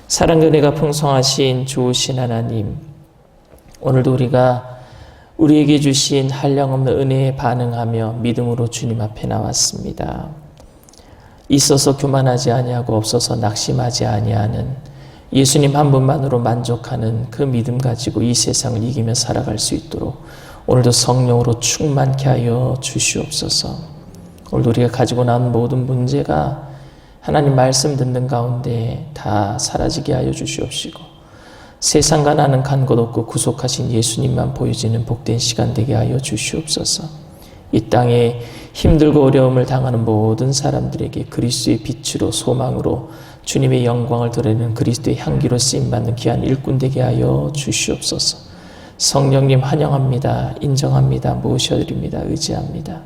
사랑과 은혜가 풍성하신 좋으신 하나님, 오늘도 우리가 우리에게 주신 한량없는 은혜에 반응하며 믿음으로 주님 앞에 나왔습니다. 있어서 교만하지 아니하고 없어서 낙심하지 아니하는 예수님 한 분만으로 만족하는 그 믿음 가지고 이 세상을 이기며 살아갈 수 있도록 오늘도 성령으로 충만케 하여 주시옵소서. 오늘도 우리가 가지고 나온 모든 문제가 하나님 말씀 듣는 가운데 다 사라지게 하여 주시옵시고 세상과 나는 간 것 없고 구속하신 예수님만 보여지는 복된 시간 되게 하여 주시옵소서. 이 땅에 힘들고 어려움을 당하는 모든 사람들에게 그리스도의 빛으로 소망으로 주님의 영광을 드러내는 그리스도의 향기로 쓰임받는 귀한 일꾼 되게 하여 주시옵소서. 성령님 환영합니다. 인정합니다. 모셔드립니다. 의지합니다.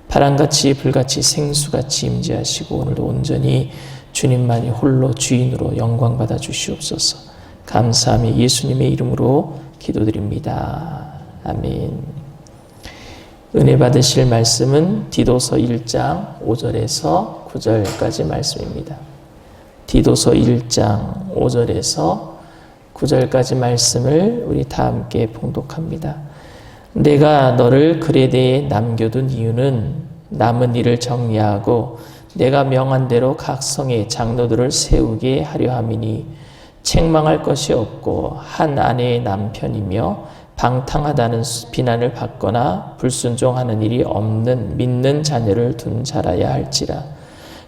바람같이 불같이 생수같이 임재하시고 오늘도 온전히 주님만이 홀로 주인으로 영광받아 주시옵소서. 감사하며 예수님의 이름으로 기도드립니다. 아멘. 은혜 받으실 말씀은 디도서 1장 5절에서 9절까지 말씀입니다. 디도서 1장 5절에서 9절까지 말씀을 우리 다 함께 봉독합니다. 내가 너를 그레데에 남겨둔 이유는 남은 일을 정리하고 내가 명한 대로 각 성의 장로들을 세우게 하려 함이니 책망할 것이 없고 한 아내의 남편이며 방탕하다는 비난을 받거나 불순종하는 일이 없는 믿는 자녀를 둔 자라야 할지라.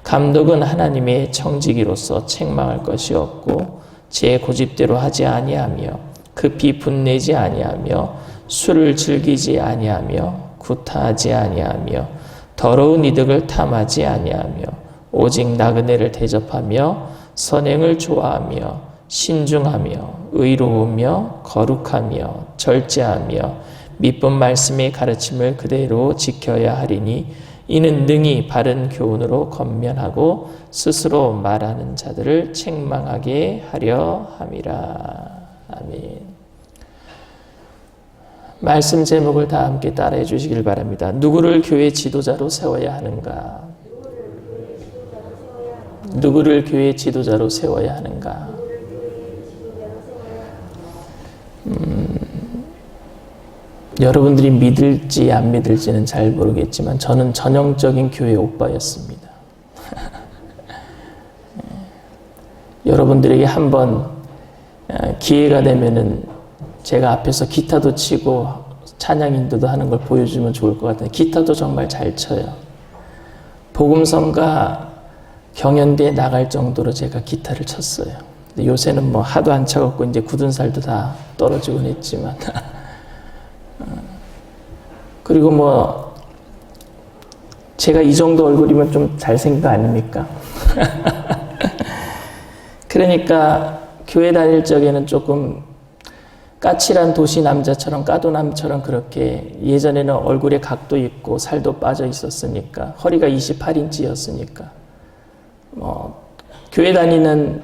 감독은 하나님의 청지기로서 책망할 것이 없고 제 고집대로 하지 아니하며 급히 분내지 아니하며 술을 즐기지 아니하며 구타하지 아니하며 더러운 이득을 탐하지 아니하며 오직 나그네를 대접하며 선행을 좋아하며 신중하며 의로우며 거룩하며 절제하며 미쁜 말씀의 가르침을 그대로 지켜야 하리니 이는 능히 바른 교훈으로 권면하고 스스로 말하는 자들을 책망하게 하려 함이라. 아멘. 말씀 제목을 다 함께 따라해 주시길 바랍니다. 누구를 교회 지도자로 세워야 하는가? 누구를 교회 지도자로 세워야 하는가? 여러분들이 믿을지 안 믿을지는 잘 모르겠지만 저는 전형적인 교회 오빠였습니다. 여러분들에게 한번 기회가 되면은 제가 앞에서 기타도 치고 찬양 인도도 하는 걸 보여주면 좋을 것 같아요. 기타도 정말 잘 쳐요. 복음성가 경연대에 나갈 정도로 제가 기타를 쳤어요. 근데 요새는 뭐 하도 안 쳐갖고 이제 굳은 살도 다 떨어지곤 했지만 그리고 뭐 제가 이 정도 얼굴이면 좀 잘생긴 거 아닙니까? 그러니까 교회 다닐 적에는 조금 까칠한 도시 남자처럼 까도남처럼 그렇게 예전에는 얼굴에 각도 있고 살도 빠져 있었으니까 허리가 28인치였으니까 교회 다니는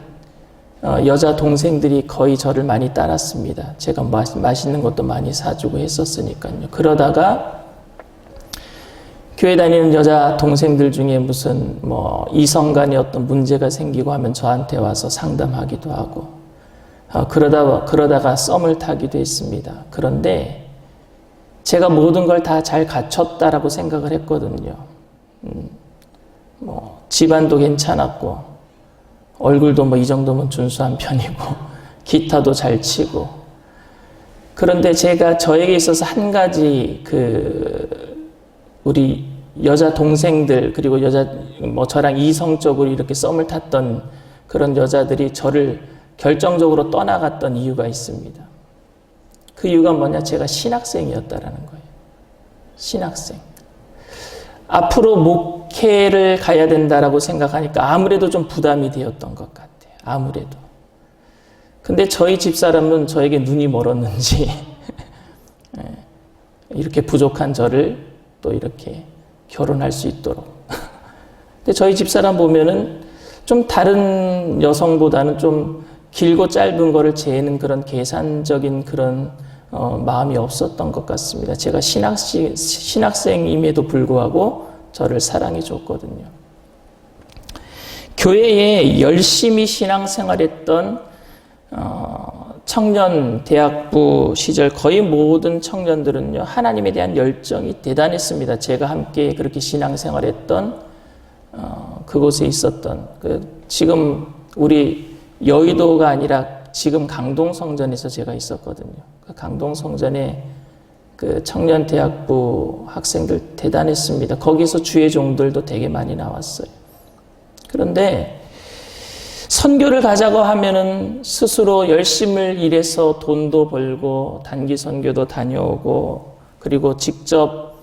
여자 동생들이 거의 저를 많이 따랐습니다. 제가 맛있는 것도 많이 사주고 했었으니까요. 그러다가 교회 다니는 여자 동생들 중에 무슨 이성 간에 어떤 문제가 생기고 하면 저한테 와서 상담하기도 하고 그러다가 썸을 타기도 했습니다. 그런데 제가 모든 걸 다 잘 갖췄다라고 생각을 했거든요. 집안도 괜찮았고 얼굴도 이 정도면 준수한 편이고 기타도 잘 치고 그런데 제가 저에게 있어서 한 가지 우리 여자 동생들 그리고 저랑 이성적으로 이렇게 썸을 탔던 그런 여자들이 저를 결정적으로 떠나갔던 이유가 있습니다. 그 이유가 뭐냐? 제가 신학생이었다라는 거예요. 신학생. 앞으로 목회를 가야 된다라고 생각하니까 아무래도 좀 부담이 되었던 것 같아요. 아무래도. 근데 저희 집사람은 저에게 눈이 멀었는지 이렇게 부족한 저를 또 이렇게 결혼할 수 있도록. 근데 저희 집사람 보면은 좀 다른 여성보다는 좀 길고 짧은 거를 재는 그런 계산적인 그런 마음이 없었던 것 같습니다. 제가 신학생임에도 불구하고 저를 사랑해 줬거든요. 교회에 열심히 신앙생활했던 청년 대학부 시절 거의 모든 청년들은요, 하나님에 대한 열정이 대단했습니다. 제가 함께 그렇게 신앙생활했던 그곳에 있었던 지금 우리 여의도가 아니라 지금 강동성전에서 제가 있었거든요. 그 강동성전에 그 청년 대학부 학생들 대단했습니다. 거기서 주의 종들도 되게 많이 나왔어요. 그런데 선교를 가자고 하면은 스스로 열심을 일해서 돈도 벌고 단기 선교도 다녀오고 그리고 직접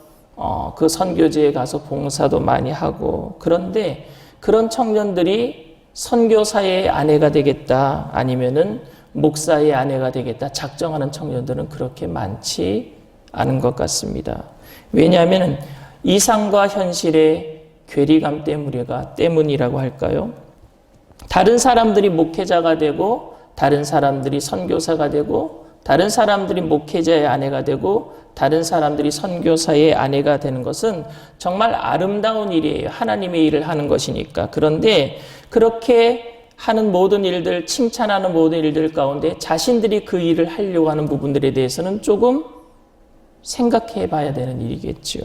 그 선교지에 가서 봉사도 많이 하고, 그런데 그런 청년들이 선교사의 아내가 되겠다 아니면은 목사의 아내가 되겠다 작정하는 청년들은 그렇게 많지 않은 것 같습니다. 왜냐하면 이상과 현실의 괴리감 때문이라고 할까요? 다른 사람들이 목회자가 되고 다른 사람들이 선교사가 되고 다른 사람들이 목회자의 아내가 되고 다른 사람들이 선교사의 아내가 되는 것은 정말 아름다운 일이에요. 하나님의 일을 하는 것이니까. 그런데 그렇게 하는 모든 일들, 칭찬하는 모든 일들 가운데 자신들이 그 일을 하려고 하는 부분들에 대해서는 조금 생각해 봐야 되는 일이겠죠.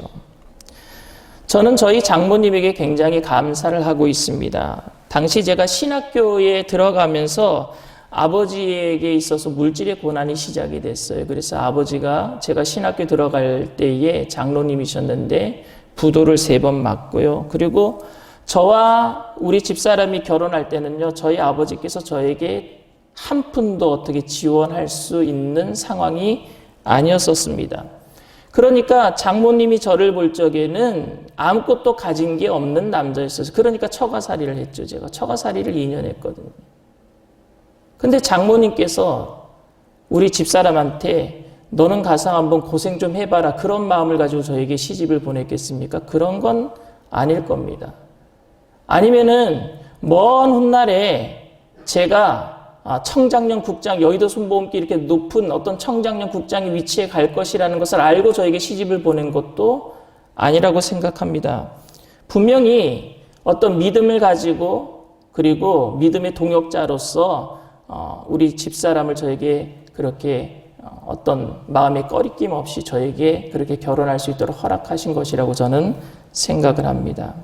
저는 저희 장모님에게 굉장히 감사를 하고 있습니다. 당시 제가 신학교에 들어가면서 아버지에게 있어서 물질의 고난이 시작이 됐어요. 그래서 아버지가 제가 신학교 들어갈 때에 장로님이셨는데 부도를 3번 맞고요. 그리고 저와 우리 집사람이 결혼할 때는요, 저희 아버지께서 저에게 한 푼도 어떻게 지원할 수 있는 상황이 아니었었습니다. 그러니까 장모님이 저를 볼 적에는 아무것도 가진 게 없는 남자였어요. 그러니까 처가살이를 했죠. 제가 처가살이를 2년 했거든요. 근데 장모님께서 우리 집사람한테 너는 가서 한번 고생 좀 해봐라, 그런 마음을 가지고 저에게 시집을 보냈겠습니까? 그런 건 아닐 겁니다. 아니면은 먼 훗날에 제가 청장년 국장, 여의도 순복음길 이렇게 높은 어떤 청장년 국장의 위치에 갈 것이라는 것을 알고 저에게 시집을 보낸 것도 아니라고 생각합니다. 분명히 어떤 믿음을 가지고 그리고 믿음의 동역자로서 우리 집사람을 저에게 그렇게 어떤 마음의 꺼리낌 없이 저에게 그렇게 결혼할 수 있도록 허락하신 것이라고 저는 생각을 합니다.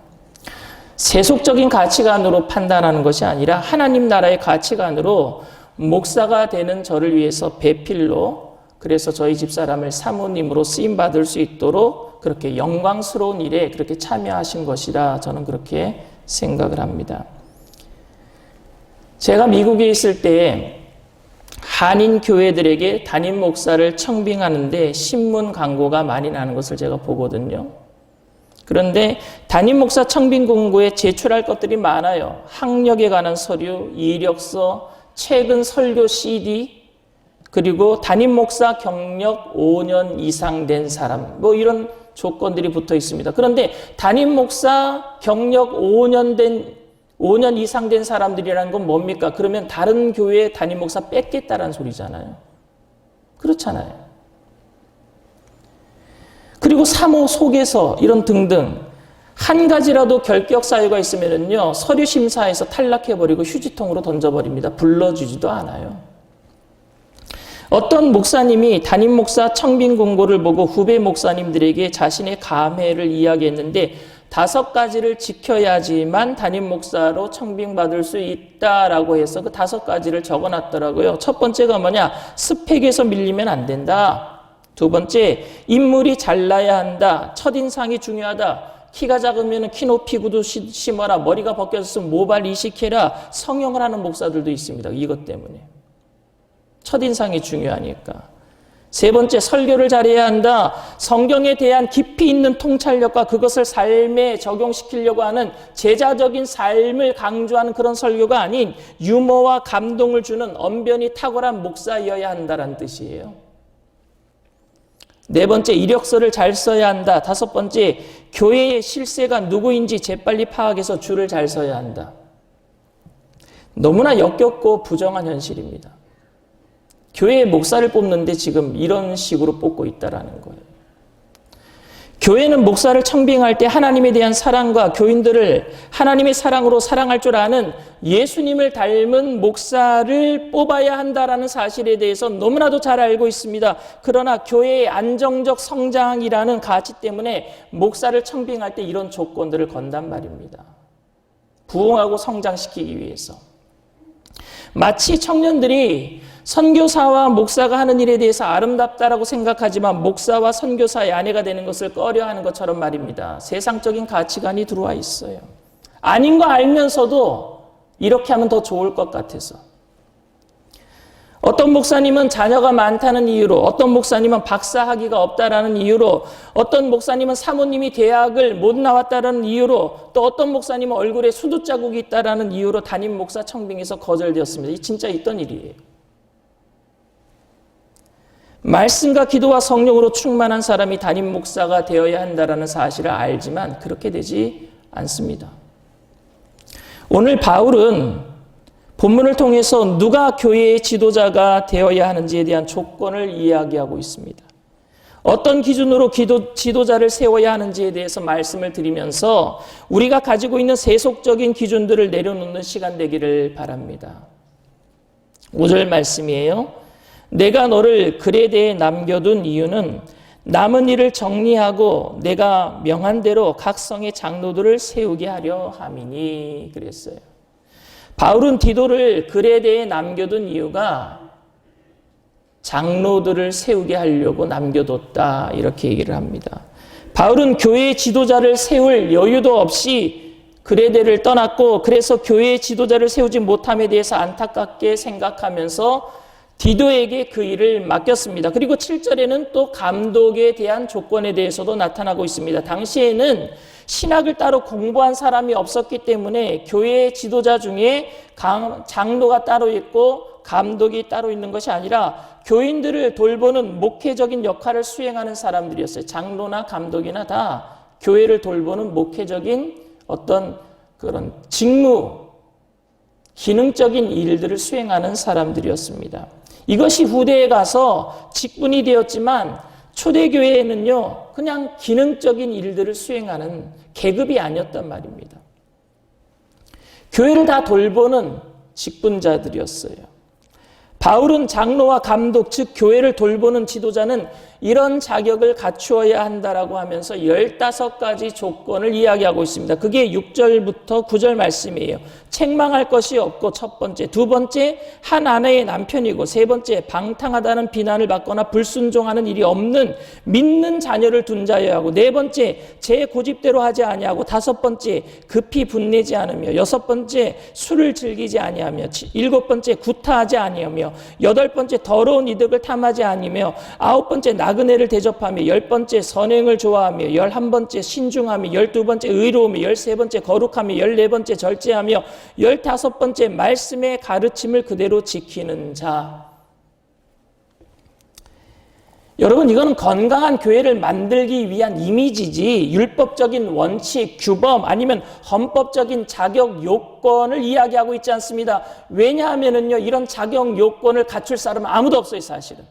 세속적인 가치관으로 판단하는 것이 아니라 하나님 나라의 가치관으로 목사가 되는 저를 위해서 배필로, 그래서 저희 집사람을 사모님으로 쓰임받을 수 있도록 그렇게 영광스러운 일에 그렇게 참여하신 것이라 저는 그렇게 생각을 합니다. 제가 미국에 있을 때 한인 교회들에게 담임 목사를 청빙하는데 신문 광고가 많이 나는 것을 제가 보거든요. 그런데 담임 목사 청빙 공고에 제출할 것들이 많아요. 학력에 관한 서류, 이력서, 최근 설교 CD, 그리고 담임 목사 경력 5년 이상 된 사람, 뭐 이런 조건들이 붙어 있습니다. 그런데 담임 목사 경력 5년 이상 된 사람들이라는 건 뭡니까? 그러면 다른 교회의 담임 목사 뺏겠다라는 소리잖아요. 그렇잖아요. 그리고 사모 속에서 이런 등등 한 가지라도 결격 사유가 있으면요, 서류 심사에서 탈락해버리고 휴지통으로 던져버립니다. 불러주지도 않아요. 어떤 목사님이 담임 목사 청빙 공고를 보고 후배 목사님들에게 자신의 감회를 이야기했는데 5가지를 지켜야지만 담임 목사로 청빙받을 수 있다라고 해서 그 5가지를 적어놨더라고요. 첫 번째가 뭐냐? 스펙에서 밀리면 안 된다. 2번째, 인물이 잘나야 한다. 첫인상이 중요하다. 키가 작으면 키 높이 구두 심어라. 머리가 벗겨졌으면 모발 이식해라. 성형을 하는 목사들도 있습니다. 이것 때문에. 첫인상이 중요하니까. 3번째, 설교를 잘해야 한다. 성경에 대한 깊이 있는 통찰력과 그것을 삶에 적용시키려고 하는 제자적인 삶을 강조하는 그런 설교가 아닌 유머와 감동을 주는 언변이 탁월한 목사여야 한다는 뜻이에요. 4번째, 이력서를 잘 써야 한다. 5번째, 교회의 실세가 누구인지 재빨리 파악해서 줄을 잘 서야 한다. 너무나 역겹고 부정한 현실입니다. 교회의 목사를 뽑는데 지금 이런 식으로 뽑고 있다라는 거예요. 교회는 목사를 청빙할 때 하나님에 대한 사랑과 교인들을 하나님의 사랑으로 사랑할 줄 아는 예수님을 닮은 목사를 뽑아야 한다라는 사실에 대해서 너무나도 잘 알고 있습니다. 그러나 교회의 안정적 성장이라는 가치 때문에 목사를 청빙할 때 이런 조건들을 건단 말입니다. 부흥하고 성장시키기 위해서. 마치 청년들이 선교사와 목사가 하는 일에 대해서 아름답다라고 생각하지만 목사와 선교사의 아내가 되는 것을 꺼려하는 것처럼 말입니다. 세상적인 가치관이 들어와 있어요. 아닌 거 알면서도 이렇게 하면 더 좋을 것 같아서. 어떤 목사님은 자녀가 많다는 이유로, 어떤 목사님은 박사 학위가 없다라는 이유로, 어떤 목사님은 사모님이 대학을 못 나왔다라는 이유로, 또 어떤 목사님은 얼굴에 수두 자국이 있다라는 이유로 담임 목사 청빙에서 거절되었습니다. 이 진짜 있던 일이에요. 말씀과 기도와 성령으로 충만한 사람이 담임 목사가 되어야 한다는 사실을 알지만 그렇게 되지 않습니다. 오늘 바울은 본문을 통해서 누가 교회의 지도자가 되어야 하는지에 대한 조건을 이야기하고 있습니다. 어떤 기준으로 지도자를 세워야 하는지에 대해서 말씀을 드리면서 우리가 가지고 있는 세속적인 기준들을 내려놓는 시간 되기를 바랍니다. 5절 말씀이에요. 내가 너를 그레데에 남겨둔 이유는 남은 일을 정리하고 내가 명한 대로 각 성의 장로들을 세우게 하려 함이니 그랬어요. 바울은 디도를 그레데에 남겨둔 이유가 장로들을 세우게 하려고 남겨뒀다 이렇게 얘기를 합니다. 바울은 교회의 지도자를 세울 여유도 없이 그레데를 떠났고 그래서 교회의 지도자를 세우지 못함에 대해서 안타깝게 생각하면서 디도에게 그 일을 맡겼습니다. 그리고 7절에는 또 감독에 대한 조건에 대해서도 나타나고 있습니다. 당시에는 신학을 따로 공부한 사람이 없었기 때문에 교회의 지도자 중에 장로가 따로 있고 감독이 따로 있는 것이 아니라 교인들을 돌보는 목회적인 역할을 수행하는 사람들이었어요. 장로나 감독이나 다 교회를 돌보는 목회적인 어떤 그런 직무, 기능적인 일들을 수행하는 사람들이었습니다. 이것이 후대에 가서 직분이 되었지만 초대교회에는요, 그냥 기능적인 일들을 수행하는 계급이 아니었단 말입니다. 교회를 다 돌보는 직분자들이었어요. 바울은 장로와 감독, 즉 교회를 돌보는 지도자는 이런 자격을 갖추어야 한다라고 하면서 15가지 조건을 이야기하고 있습니다. 그게 6절부터 9절 말씀이에요. 책망할 것이 없고 첫 번째, 두 번째 한 아내의 남편이고 세 번째 방탕하다는 비난을 받거나 불순종하는 일이 없는 믿는 자녀를 둔 자여야 하고 네 번째 제 고집대로 하지 아니하고 다섯 번째 급히 분내지 않으며 여섯 번째 술을 즐기지 아니하며 일곱 번째 구타하지 아니하며 여덟 번째 더러운 이득을 탐하지 아니며 아홉 번째 나그네를 대접하며 열 번째 선행을 좋아하며 11번째 신중하며 12번째 의로우며 13번째 거룩하며 14번째 절제하며 15번째 말씀의 가르침을 그대로 지키는 자. 여러분, 이거는 건강한 교회를 만들기 위한 이미지지 율법적인 원칙, 규범 아니면 헌법적인 자격 요건을 이야기하고 있지 않습니다. 왜냐하면요, 이런 자격 요건을 갖출 사람은 아무도 없어요, 사실은.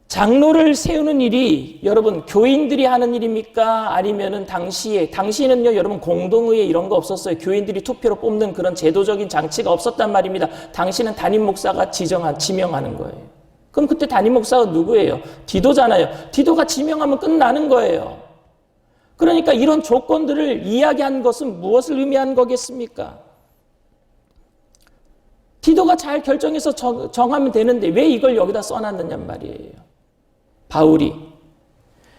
장로를 세우는 일이 여러분 교인들이 하는 일입니까? 아니면은 당시에는요 여러분 공동의회 이런 거 없었어요. 교인들이 투표로 뽑는 그런 제도적인 장치가 없었단 말입니다. 당시는 담임 목사가 지명하는 거예요. 그럼 그때 담임 목사가 누구예요? 디도잖아요. 디도가 지명하면 끝나는 거예요. 그러니까 이런 조건들을 이야기한 것은 무엇을 의미하는 거겠습니까? 디도가 잘 결정해서 정하면 되는데 왜 이걸 여기다 써놨느냐 말이에요. 바울이.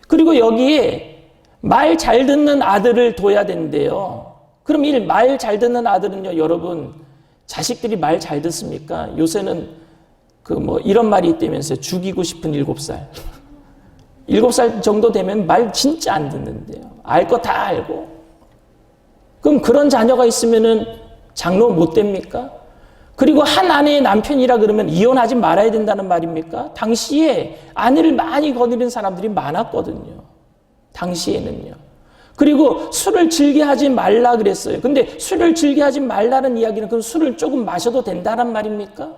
그리고 여기에 말 잘 듣는 아들을 둬야 된대요. 그럼 이 말 잘 듣는 아들은요, 여러분, 자식들이 말 잘 듣습니까? 요새는 이런 말이 있다면서요. 죽이고 싶은 7살. 7살 정도 되면 말 진짜 안 듣는데요. 알 거 다 알고. 그럼 그런 자녀가 있으면은 장로 못 됩니까? 그리고 한 아내의 남편이라 그러면 이혼하지 말아야 된다는 말입니까? 당시에 아내를 많이 거느린 사람들이 많았거든요. 당시에는요. 그리고 술을 즐겨하지 말라 그랬어요. 근데 술을 즐겨하지 말라는 이야기는 그럼 술을 조금 마셔도 된다는 말입니까?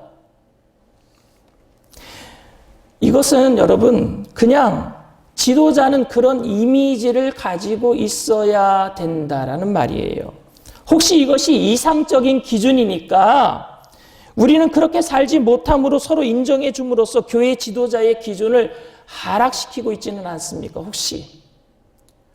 이것은 여러분 그냥 지도자는 그런 이미지를 가지고 있어야 된다라는 말이에요. 혹시 이것이 이상적인 기준이니까 우리는 그렇게 살지 못함으로 서로 인정해 줌으로써 교회 지도자의 기준을 하락시키고 있지는 않습니까? 혹시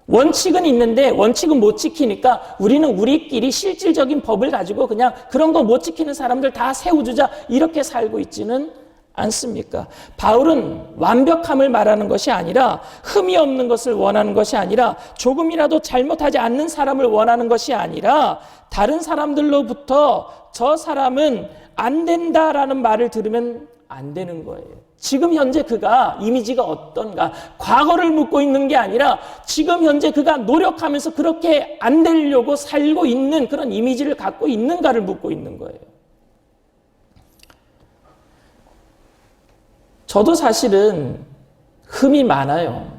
원칙은 있는데 원칙은 못 지키니까 우리는 우리끼리 실질적인 법을 가지고 그냥 그런 거 못 지키는 사람들 다 세워주자 이렇게 살고 있지는 않습니까? 바울은 완벽함을 말하는 것이 아니라 흠이 없는 것을 원하는 것이 아니라 조금이라도 잘못하지 않는 사람을 원하는 것이 아니라 다른 사람들로부터 저 사람은 안 된다라는 말을 들으면 안 되는 거예요. 지금 현재 그가 이미지가 어떤가, 과거를 묻고 있는 게 아니라 지금 현재 그가 노력하면서 그렇게 안 되려고 살고 있는 그런 이미지를 갖고 있는가를 묻고 있는 거예요. 저도 사실은 흠이 많아요.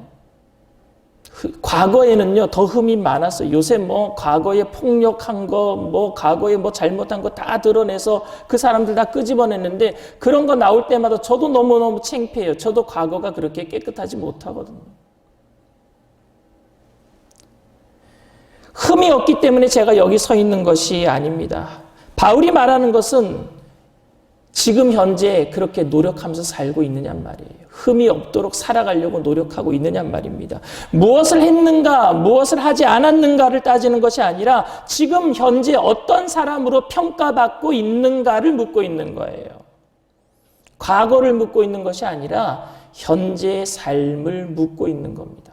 과거에는요, 더 흠이 많았어요. 요새 뭐, 과거에 폭력한 거, 뭐, 과거에 뭐 잘못한 거 다 드러내서 그 사람들 다 끄집어냈는데, 그런 거 나올 때마다 저도 너무너무 창피해요. 저도 과거가 그렇게 깨끗하지 못하거든요. 흠이 없기 때문에 제가 여기 서 있는 것이 아닙니다. 바울이 말하는 것은 지금 현재 그렇게 노력하면서 살고 있느냔 말이에요. 흠이 없도록 살아가려고 노력하고 있느냔 말입니다. 무엇을 했는가, 무엇을 하지 않았는가를 따지는 것이 아니라 지금 현재 어떤 사람으로 평가받고 있는가를 묻고 있는 거예요. 과거를 묻고 있는 것이 아니라 현재의 삶을 묻고 있는 겁니다.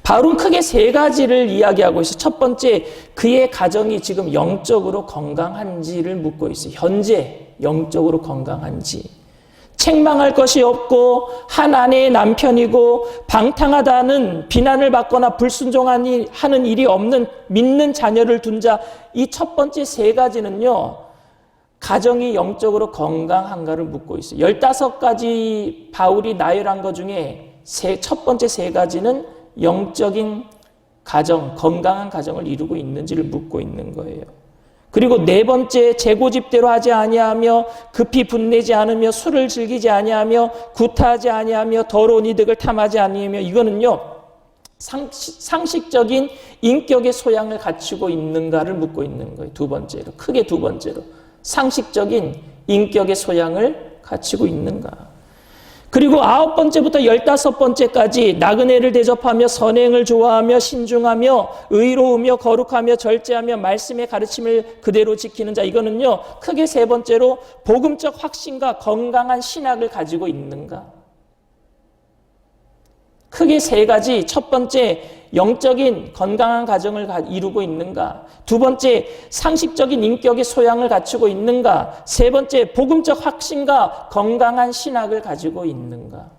바울은 크게 세 가지를 이야기하고 있어요. 첫 번째, 그의 가정이 지금 영적으로 건강한지를 묻고 있어요. 현재 영적으로 건강한지. 책망할 것이 없고 한 아내의 남편이고 방탕하다는 비난을 받거나 불순종하는 일이 없는 믿는 자녀를 둔 자. 이 첫 번째 세 가지는요, 가정이 영적으로 건강한가를 묻고 있어요. 15가지 바울이 나열한 것 중에 첫 번째 세 가지는 영적인 가정, 건강한 가정을 이루고 있는지를 묻고 있는 거예요. 그리고 네 번째, 재고집대로 하지 아니하며 급히 분내지 않으며 술을 즐기지 아니하며 구타하지 아니하며 더러운 이득을 탐하지 아니하며, 이거는요, 상식적인 인격의 소양을 갖추고 있는가를 묻고 있는 거예요. 두 번째로, 크게 두 번째로, 상식적인 인격의 소양을 갖추고 있는가. 그리고 9번째부터 15번째까지 나그네를 대접하며 선행을 좋아하며 신중하며 의로우며 거룩하며 절제하며 말씀의 가르침을 그대로 지키는 자. 이거는요, 크게 세 번째로 복음적 확신과 건강한 신학을 가지고 있는가. 크게 세 가지. 첫 번째, 영적인 건강한 가정을 이루고 있는가. 두 번째, 상식적인 인격의 소양을 갖추고 있는가. 세 번째, 복음적 확신과 건강한 신학을 가지고 있는가.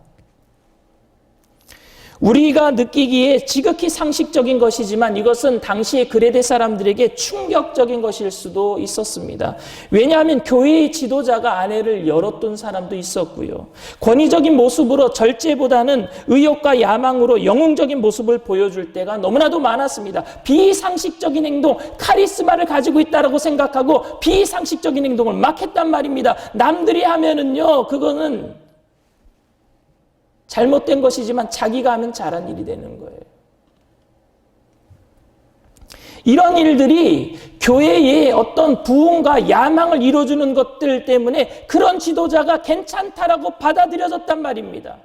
우리가 느끼기에 지극히 상식적인 것이지만 이것은 당시의 그레데 사람들에게 충격적인 것일 수도 있었습니다. 왜냐하면 교회의 지도자가 아내를 열어둔 사람도 있었고요. 권위적인 모습으로 절제보다는 의욕과 야망으로 영웅적인 모습을 보여줄 때가 너무나도 많았습니다. 비상식적인 행동, 카리스마를 가지고 있다고 생각하고 비상식적인 행동을 막 했단 말입니다. 남들이 하면은요, 그거는 잘못된 것이지만 자기가 하면 잘한 일이 되는 거예요. 이런 일들이 교회의 어떤 부흥과 야망을 이루어주는 것들 때문에 그런 지도자가 괜찮다라고 받아들여졌단 말입니다.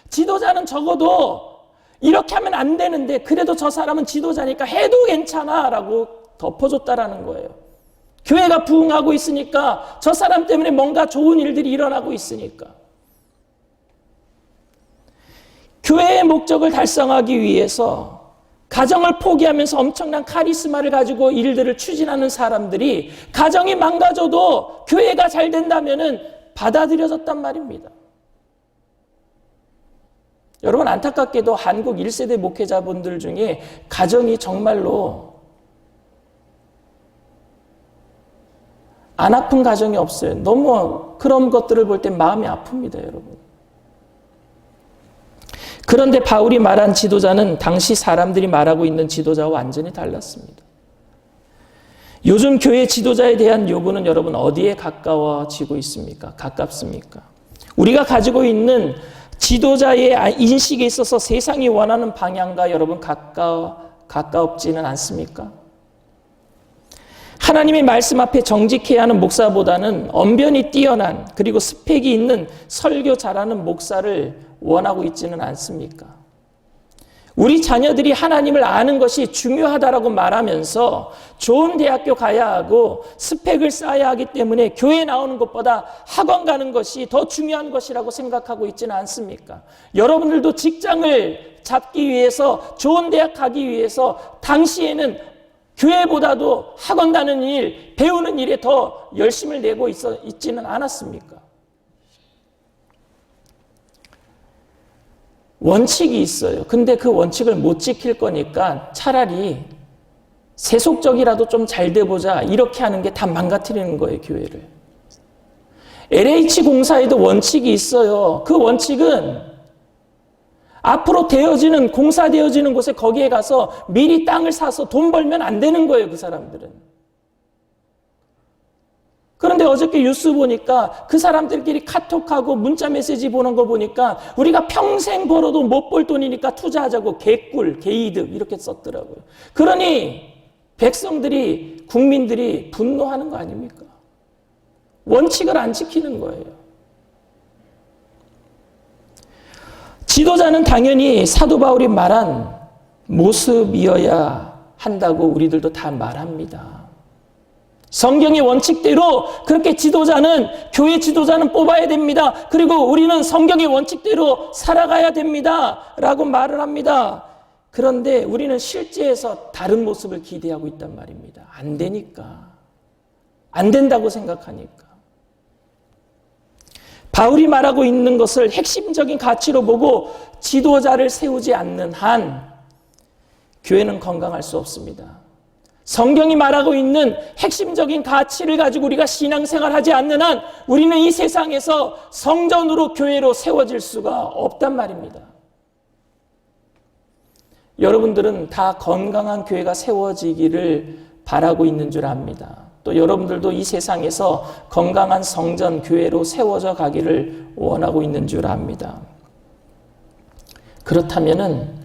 지도자는 적어도 이렇게 하면 안 되는데 그래도 저 사람은 지도자니까 해도 괜찮아라고 덮어줬다라는 거예요. 교회가 부흥하고 있으니까, 저 사람 때문에 뭔가 좋은 일들이 일어나고 있으니까. 교회의 목적을 달성하기 위해서 가정을 포기하면서 엄청난 카리스마를 가지고 일들을 추진하는 사람들이 가정이 망가져도 교회가 잘 된다면은 받아들여졌단 말입니다. 여러분, 안타깝게도 한국 1세대 목회자분들 중에 가정이 정말로 안 아픈 가정이 없어요. 너무 그런 것들을 볼 때 마음이 아픕니다, 여러분. 그런데 바울이 말한 지도자는 당시 사람들이 말하고 있는 지도자와 완전히 달랐습니다. 요즘 교회 지도자에 대한 요구는 여러분 어디에 가까워지고 있습니까? 가깝습니까? 우리가 가지고 있는 지도자의 인식에 있어서 세상이 원하는 방향과 여러분 가까웠지는 않습니까? 하나님의 말씀 앞에 정직해야 하는 목사보다는 언변이 뛰어난 그리고 스펙이 있는 설교 잘하는 목사를 원하고 있지는 않습니까? 우리 자녀들이 하나님을 아는 것이 중요하다라고 말하면서 좋은 대학교 가야 하고 스펙을 쌓아야 하기 때문에 교회 나오는 것보다 학원 가는 것이 더 중요한 것이라고 생각하고 있지는 않습니까? 여러분들도 직장을 잡기 위해서 좋은 대학 가기 위해서 당시에는 교회보다도 학원 가는 일, 배우는 일에 더 열심을 내고 있지는 않았습니까? 원칙이 있어요. 근데 그 원칙을 못 지킬 거니까 차라리 세속적이라도 좀 잘 돼보자 이렇게 하는 게 다 망가뜨리는 거예요, 교회를. LH공사에도 원칙이 있어요. 그 원칙은 앞으로 공사되어지는 곳에 거기에 가서 미리 땅을 사서 돈 벌면 안 되는 거예요, 그 사람들은. 그런데 어저께 뉴스 보니까 그 사람들끼리 카톡하고 문자 메시지 보는 거 보니까 우리가 평생 벌어도 못 벌 돈이니까 투자하자고 개꿀, 개이득 이렇게 썼더라고요. 그러니 백성들이, 국민들이 분노하는 거 아닙니까? 원칙을 안 지키는 거예요. 지도자는 당연히 사도 바울이 말한 모습이어야 한다고 우리들도 다 말합니다. 성경의 원칙대로 그렇게 교회 지도자는 뽑아야 됩니다. 그리고 우리는 성경의 원칙대로 살아가야 됩니다. 라고 말을 합니다. 그런데 우리는 실제에서 다른 모습을 기대하고 있단 말입니다. 안 되니까. 안 된다고 생각하니까. 바울이 말하고 있는 것을 핵심적인 가치로 보고 지도자를 세우지 않는 한 교회는 건강할 수 없습니다. 성경이 말하고 있는 핵심적인 가치를 가지고 우리가 신앙생활하지 않는 한 우리는 이 세상에서 성전으로 교회로 세워질 수가 없단 말입니다. 여러분들은 다 건강한 교회가 세워지기를 바라고 있는 줄 압니다. 또 여러분들도 이 세상에서 건강한 성전, 교회로 세워져 가기를 원하고 있는 줄 압니다. 그렇다면은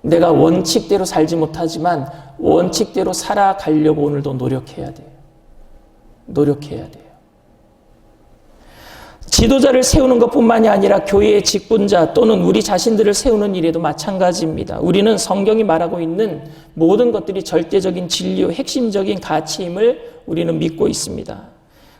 내가 원칙대로 살지 못하지만 원칙대로 살아가려고 오늘도 노력해야 돼요. 노력해야 돼요. 지도자를 세우는 것뿐만이 아니라 교회의 직분자 또는 우리 자신들을 세우는 일에도 마찬가지입니다. 우리는 성경이 말하고 있는 모든 것들이 절대적인 진리요, 핵심적인 가치임을 우리는 믿고 있습니다.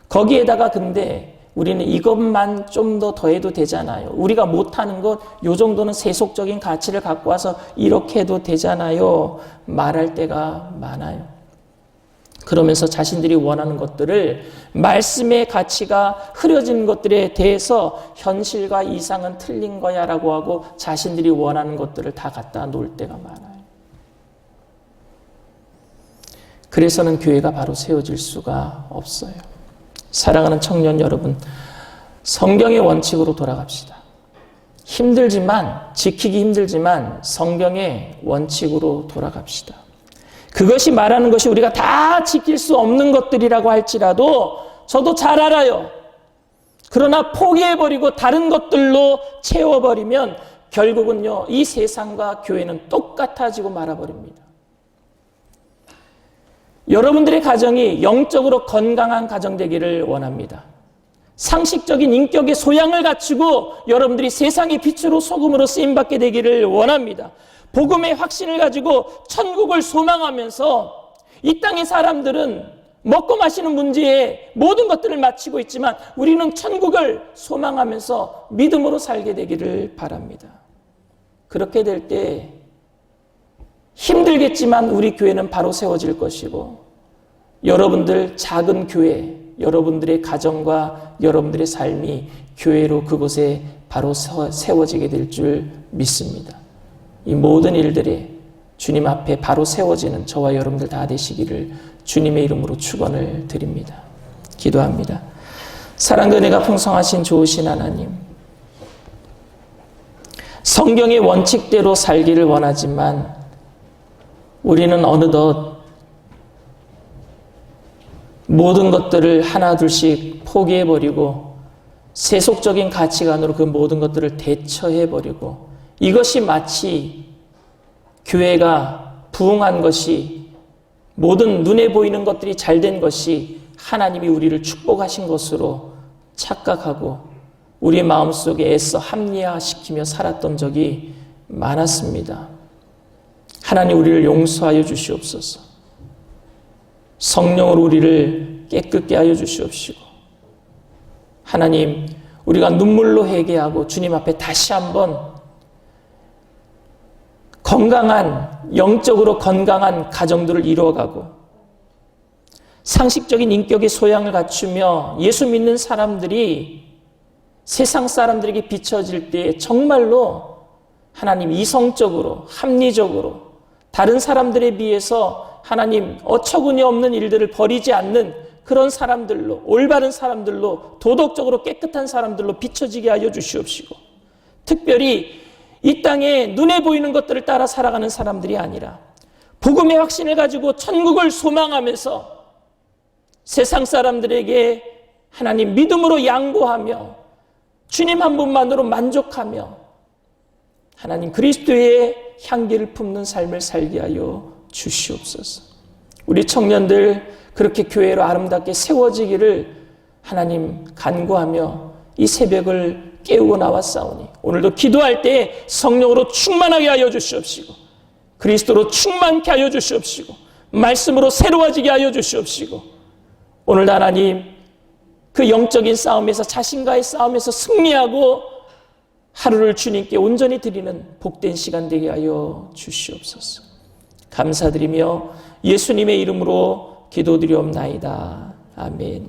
거기에다가 근데 우리는 이것만 좀 더 더해도 되잖아요. 우리가 못하는 것, 요 정도는 세속적인 가치를 갖고 와서 이렇게 해도 되잖아요. 말할 때가 많아요. 그러면서 자신들이 원하는 것들을 말씀의 가치가 흐려진 것들에 대해서 현실과 이상은 틀린 거야 라고 하고 자신들이 원하는 것들을 다 갖다 놓을 때가 많아요. 그래서는 교회가 바로 세워질 수가 없어요. 사랑하는 청년 여러분, 성경의 원칙으로 돌아갑시다. 지키기 힘들지만 성경의 원칙으로 돌아갑시다. 그것이 말하는 것이 우리가 다 지킬 수 없는 것들이라고 할지라도 저도 잘 알아요. 그러나 포기해버리고 다른 것들로 채워버리면 결국은요, 이 세상과 교회는 똑같아지고 말아버립니다. 여러분들의 가정이 영적으로 건강한 가정 되기를 원합니다. 상식적인 인격의 소양을 갖추고 여러분들이 세상의 빛으로 소금으로 쓰임받게 되기를 원합니다. 복음의 확신을 가지고 천국을 소망하면서 이 땅의 사람들은 먹고 마시는 문제에 모든 것들을 마치고 있지만 우리는 천국을 소망하면서 믿음으로 살게 되기를 바랍니다. 그렇게 될 때 힘들겠지만 우리 교회는 바로 세워질 것이고 여러분들 작은 교회, 여러분들의 가정과 여러분들의 삶이 교회로 그곳에 바로 세워지게 될 줄 믿습니다. 이 모든 일들이 주님 앞에 바로 세워지는 저와 여러분들 다 되시기를 주님의 이름으로 축원을 드립니다. 기도합니다. 사랑과 은혜가 풍성하신 좋으신 하나님, 성경의 원칙대로 살기를 원하지만 우리는 어느덧 모든 것들을 하나 둘씩 포기해버리고 세속적인 가치관으로 그 모든 것들을 대처해버리고 이것이 마치 교회가 부흥한 것이 모든 눈에 보이는 것들이 잘된 것이 하나님이 우리를 축복하신 것으로 착각하고 우리의 마음속에 애써 합리화시키며 살았던 적이 많았습니다. 하나님 우리를 용서하여 주시옵소서. 성령으로 우리를 깨끗게 하여 주시옵시고 하나님 우리가 눈물로 회개하고 주님 앞에 다시 한번 건강한 영적으로 건강한 가정들을 이루어가고 상식적인 인격의 소양을 갖추며 예수 믿는 사람들이 세상 사람들에게 비춰질 때 정말로 하나님 이성적으로 합리적으로 다른 사람들에 비해서 하나님 어처구니 없는 일들을 벌이지 않는 그런 사람들로 올바른 사람들로 도덕적으로 깨끗한 사람들로 비춰지게 하여 주시옵시고 특별히 이 땅에 눈에 보이는 것들을 따라 살아가는 사람들이 아니라 복음의 확신을 가지고 천국을 소망하면서 세상 사람들에게 하나님 믿음으로 양보하며 주님 한 분만으로 만족하며 하나님 그리스도의 향기를 품는 삶을 살게 하여 주시옵소서. 우리 청년들 그렇게 교회로 아름답게 세워지기를 하나님 간구하며 이 새벽을 깨우고 나왔사오니 오늘도 기도할 때 성령으로 충만하게 하여 주시옵시고 그리스도로 충만케 하여 주시옵시고 말씀으로 새로워지게 하여 주시옵시고 오늘 하나님 그 영적인 싸움에서 자신과의 싸움에서 승리하고 하루를 주님께 온전히 드리는 복된 시간 되게 하여 주시옵소서. 감사드리며 예수님의 이름으로 기도드리옵나이다. 아멘.